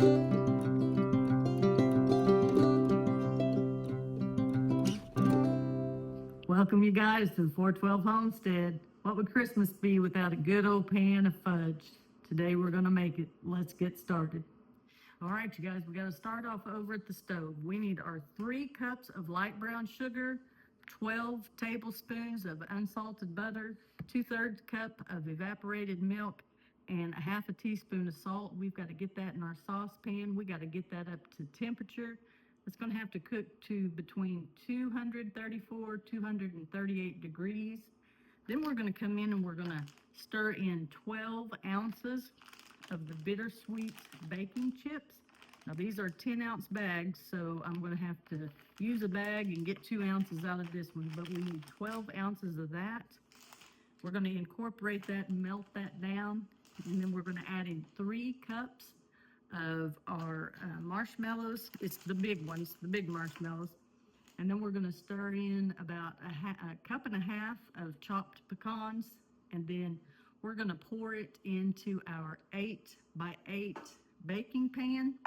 Welcome you guys to the 412 Homestead. What would Christmas be without a good old pan of fudge? Today we're gonna make it. Let's get started. All right, you guys, we gotta start off over at the stove. We need our 3 cups of light brown sugar, 12 tablespoons of unsalted butter, 2/3 cup of evaporated milk, and a half a teaspoon of salt. We've got to get that in our saucepan. We got to get that up to temperature. It's going to have to cook to between 234, 238 degrees. Then we're going to come in and we're going to stir in 12 ounces of the bittersweet baking chips. Now these are 10-ounce bags, so I'm going to have to use a bag and get 2 ounces out of this one, but we need 12 ounces of that. We're going to incorporate that and melt that down, and then we're going to add in 3 cups of our marshmallows. It's the big ones, the big marshmallows. And then we're going to stir in about a cup and a half of chopped pecans, and then we're going to pour it into our 8x8 baking pan.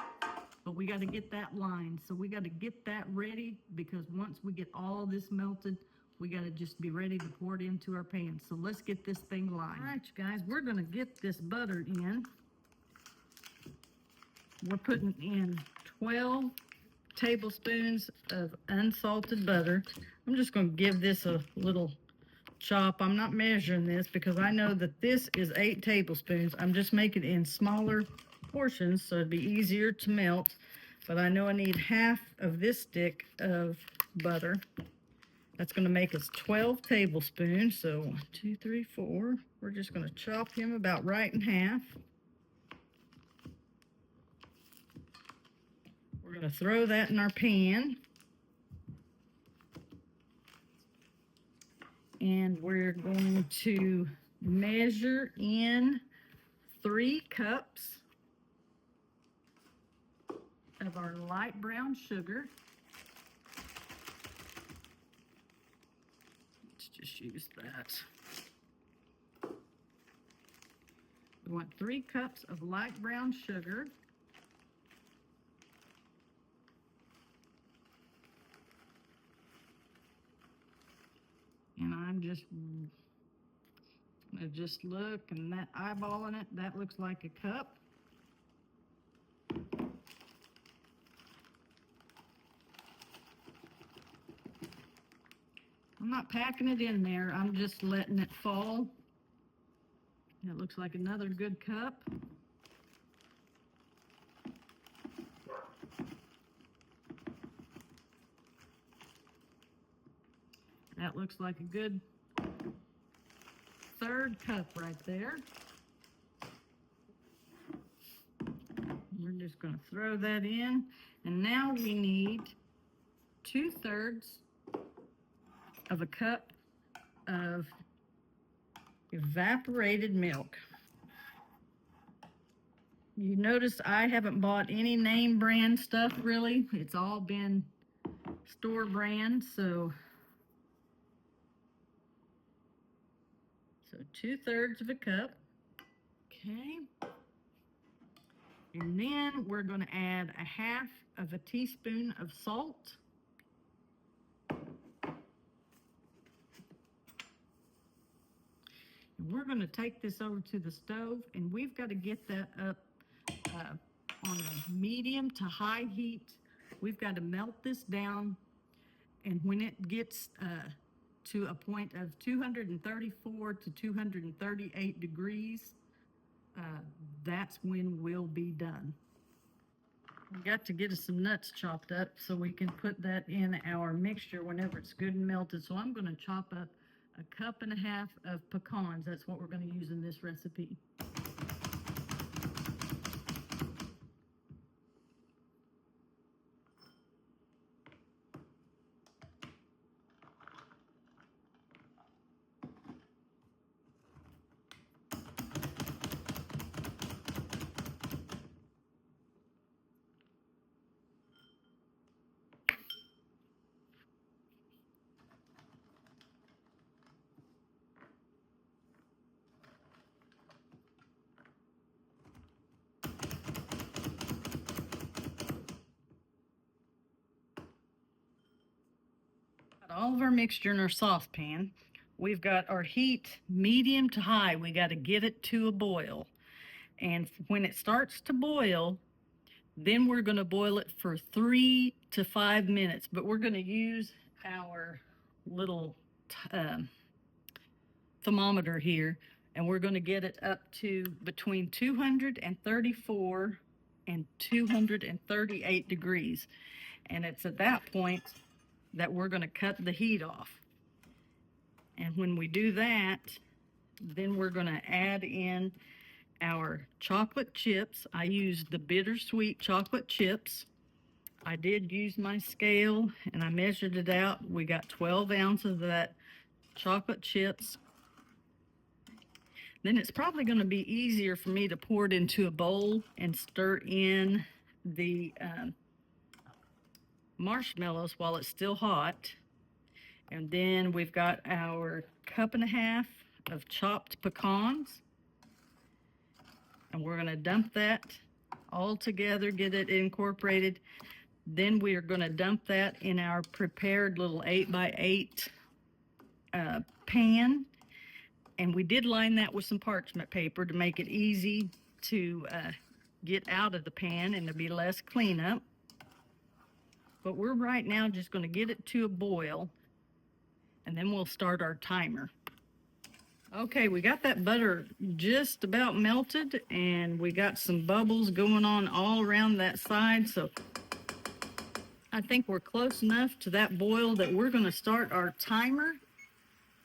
But we got to get that lined, so we got to get that ready, because once we get all this melted, we got to just be ready to pour it into our pan. So let's get this thing lined. All right, you guys, we're going to get this buttered in. We're putting in 12 tablespoons of unsalted butter. I'm just going to give this a little chop. I'm not measuring this because I know that this is 8 tablespoons. I'm just making it in smaller portions so it'd be easier to melt. But I know I need half of this stick of butter. That's going to make us 12 tablespoons. So 1, 2, 3, 4. We're just going to chop him about right in half. We're going to throw that in our pan. And we're going to measure in 3 cups of our light brown sugar. Let's just use that. We want 3 cups of light brown sugar. And I'm just gonna just look, and that eyeballing it, that looks like a cup. I'm not packing it in there, I'm just letting it fall. It looks like another good cup. That looks like a good 1/3 cup right there. We're just going to throw that in. And now we need 2/3 of a cup of evaporated milk. You notice I haven't bought any name brand stuff really. It's all been store brand, so 2/3 of a cup. Okay. And then we're going to add a half of a teaspoon of salt. And we're going to take this over to the stove, and we've got to get that up on a medium to high heat. We've got to melt this down, and when it gets to a point of 234 to 238 degrees, that's when we'll be done. We got to get us some nuts chopped up so we can put that in our mixture whenever it's good and melted. So I'm going to chop up 1.5 cups of pecans. That's what we're going to use in this recipe. all of our mixture in our saucepan. We've got our heat medium to high. We got to get it to a boil. And when it starts to boil, then we're going to boil it for 3 to 5 minutes. But we're going to use our little thermometer here, and we're going to get it up to between 234 and 238 degrees. And it's at that point that we're going to cut the heat off. And when we do that, then we're going to add in our chocolate chips. I used the bittersweet chocolate chips. I did use my scale and I measured it out. We got 12 ounces of that chocolate chips. Then it's probably going to be easier for me to pour it into a bowl and stir in the marshmallows while it's still hot. And then we've got our 1.5 cups of chopped pecans. And we're going to dump that all together, get it incorporated. Then we are going to dump that in our prepared little 8x8 pan. And we did line that with some parchment paper to make it easy to get out of the pan and to be less cleanup. But we're right now just going to get it to a boil, and then we'll start our timer. Okay, we got that butter just about melted, and we got some bubbles going on all around that side, so I think we're close enough to that boil that we're going to start our timer.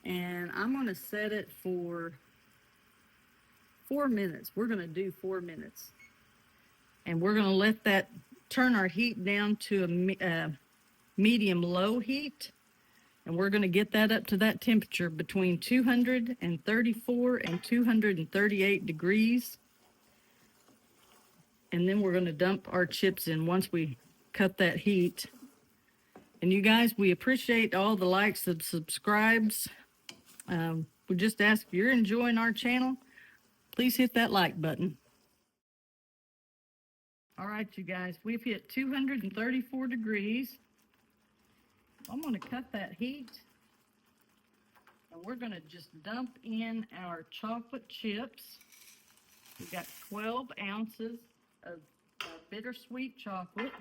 And I'm going to set it for 4 minutes. We're going to do 4 minutes. And we're going to let that turn our heat down to a medium-low heat. And we're going to get that up to that temperature between 234 and 238 degrees. And then we're going to dump our chips in once we cut that heat. And you guys, we appreciate all the likes and subscribes. We just ask if you're enjoying our channel, please hit that like button. All right, you guys, we've hit 234 degrees. I'm going to cut that heat, and we're going to just dump in our chocolate chips. We've got 12 ounces of bittersweet chocolate.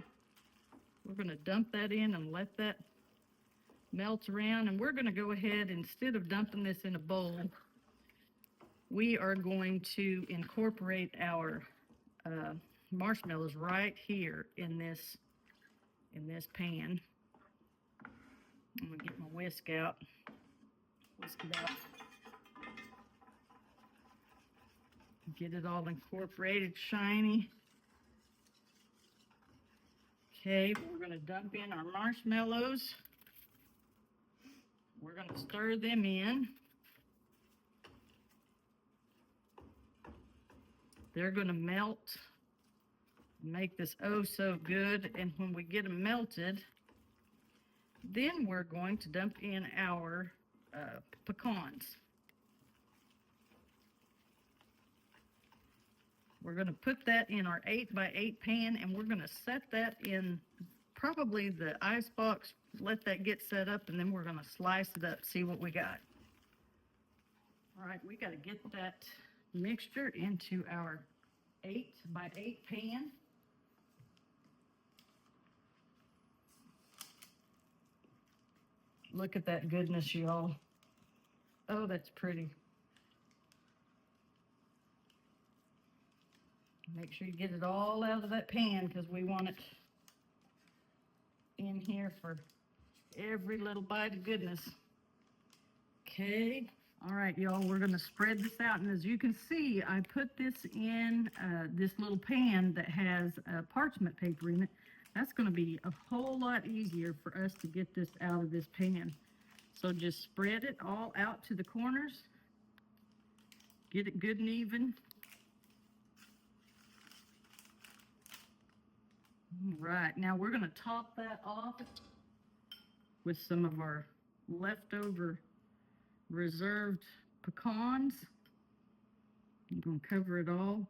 We're going to dump that in and let that melt around, and we're going to go ahead, instead of dumping this in a bowl, we are going to incorporate our marshmallows right here in this pan. I'm going to get my whisk out. Whisk it out. Get it all incorporated, shiny. Okay, we're going to dump in our marshmallows. We're going to stir them in. They're going to melt, make this oh so good. And when we get them melted, then we're going to dump in our pecans. We're going to put that in our 8x8 pan, and we're going to set that in probably the ice box, let that get set up, and then we're going to slice it up, see what we got. All right, we got to get that mixture into our 8x8 pan. Look at that goodness, y'all. Oh, that's pretty. Make sure you get it all out of that pan, because we want it in here for every little bite of goodness. Okay. All right, y'all, we're going to spread this out. And as you can see, I put this in this little pan that has parchment paper in it. That's going to be a whole lot easier for us to get this out of this pan. So just spread it all out to the corners. Get it good and even. All right, now we're going to top that off with some of our leftover reserved pecans. I'm going to cover it all.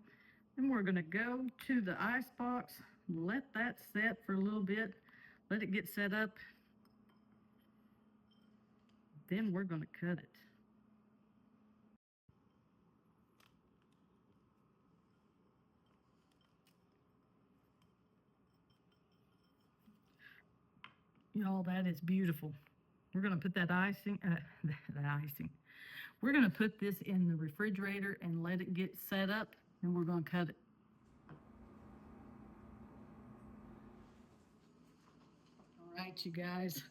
Then we're going to go to the ice box, let that set for a little bit, let it get set up. Then we're going to cut it. Y'all, that is beautiful. We're going to put that icing, the icing. We're going to put this in the refrigerator and let it get set up, and we're going to cut it. All right, you guys.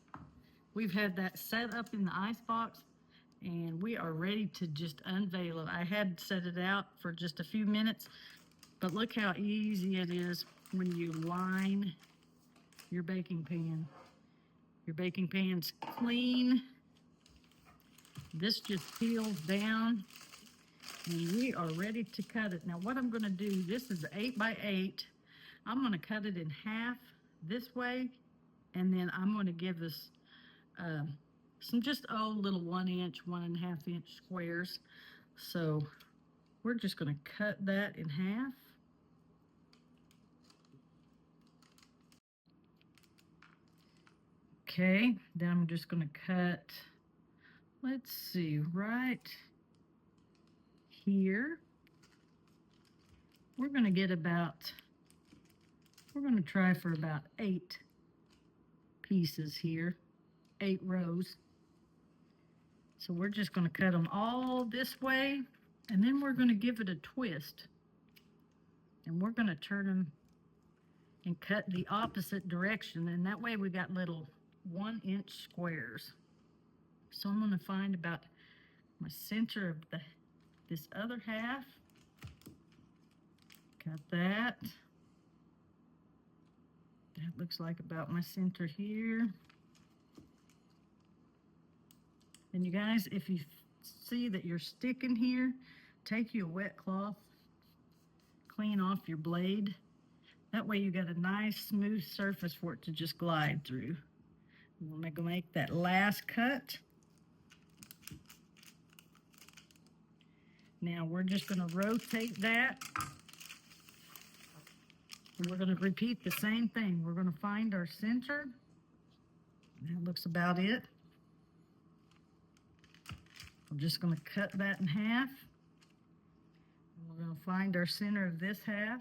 We've had that set up in the ice box, and we are ready to just unveil it. I had set it out for just a few minutes, but look how easy it is when you line your baking pan. Your baking pan's clean. This just peels down, and we are ready to cut it. Now what I'm going to do, this is 8 by 8. I'm going to cut it in half this way, and then I'm going to give us some just little 1 inch, 1.5 inch squares. So we're just going to cut that in half. Okay, then I'm just going to cut, let's see, right here. We're going to get about, we're going to try for about 8 pieces here, 8 rows. So we're just going to cut them all this way, and then we're going to give it a twist. And we're going to turn them and cut the opposite direction, and that way we got little 1 inch squares. So I'm going to find about my center of this other half. Cut that. That looks like about my center here. And you guys, if you see that you're sticking here, take you a wet cloth, clean off your blade. That way you got a nice smooth surface for it to just glide through. We're going to make that last cut. Now we're just going to rotate that. And we're going to repeat the same thing. We're going to find our center. That looks about it. We're just going to cut that in half. And we're going to find our center of this half.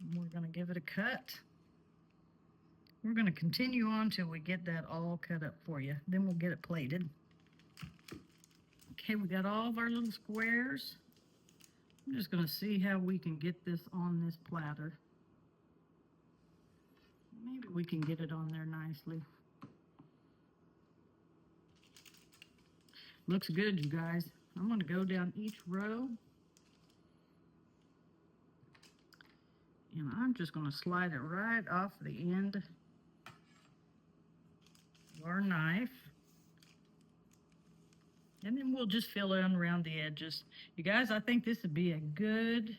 And we're going to give it a cut. We're going to continue on till we get that all cut up for you. Then we'll get it plated. Okay, we got all of our little squares. I'm just going to see how we can get this on this platter. Maybe we can get it on there nicely. Looks good, you guys. I'm going to go down each row. And I'm just going to slide it right off the end of our knife. And then we'll just fill in around the edges. You guys, I think this would be a good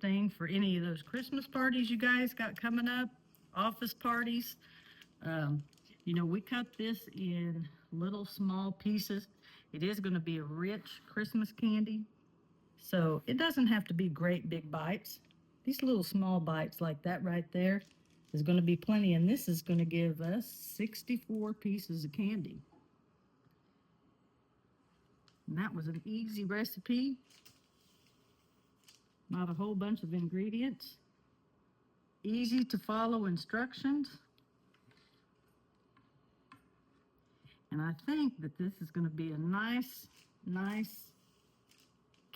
thing for any of those Christmas parties you guys got coming up, office parties. You know, we cut this in little small pieces. It is going to be a rich Christmas candy. So it doesn't have to be great big bites. These little small bites like that right there is going to be plenty. And this is going to give us 64 pieces of candy. And that was an easy recipe. Not a whole bunch of ingredients. Easy to follow instructions. And I think that this is going to be a nice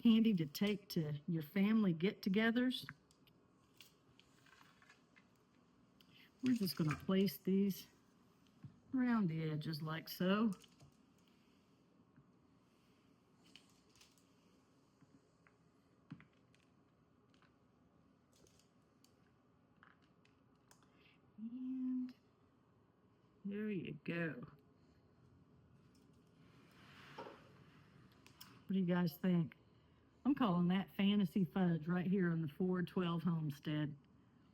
candy to take to your family get-togethers. We're just going to place these around the edges like so. And there you go. What do you guys think? I'm calling that fantasy fudge right here on the 412 Homestead.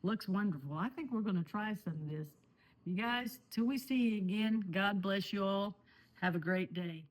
Looks wonderful. I think we're going to try some of this. You guys, till we see you again, God bless you all. Have a great day.